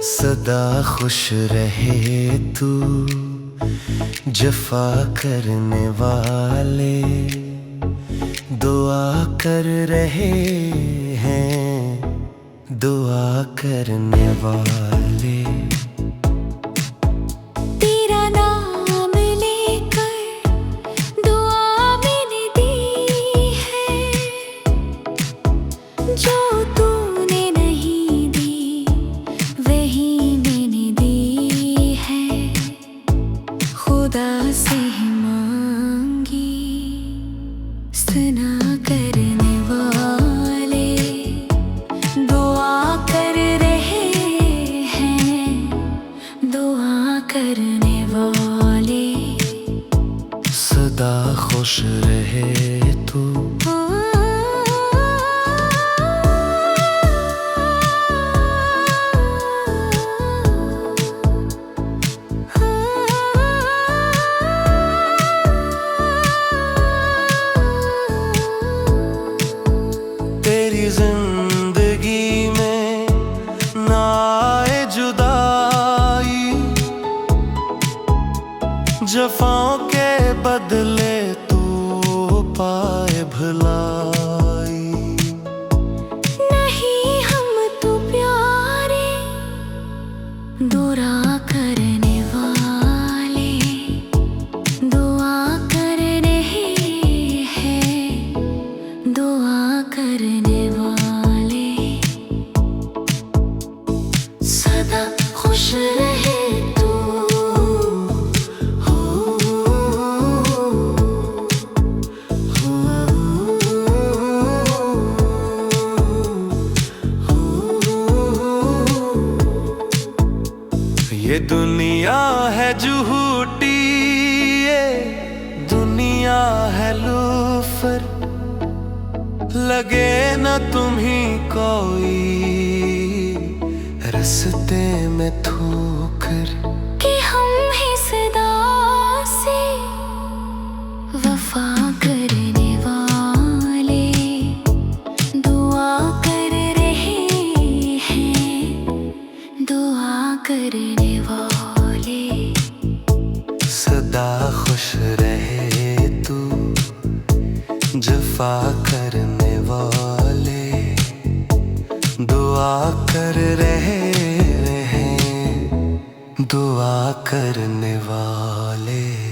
सदा खुश रहे तू, जफा करने वाले दुआ कर रहे हैं, दुआ करने वाले। तेरा नाम लेकर दुआ मैंने दी है, जो तूने नहीं दी वही मैंने दी है। खुदा से मांगी सुना करने वाले दुआ कर रहे हैं, दुआ करने वाले। सदा खुश रहे तू, तेरी जिंदगी में ना आए जुदाई, जफाओं के बदले तू पाए भलाई। नहीं हम तो प्यारे दुआ करने वाले, दुआ कर रहे हैं, दुआ करने वाले। सदा खुश रहे तू, ये दुनिया है झूठी, ये दुनिया है लूफर, लगे न तुम्ही कोई रस्ते में ठोकर। कि हम ही सदा से वफा करने वाले दुआ कर रहे हैं, दुआ करने वाले। सदा खुश रहे तू, जफा करने वाले दुआ कर रहे हैं, दुआ करने वाले।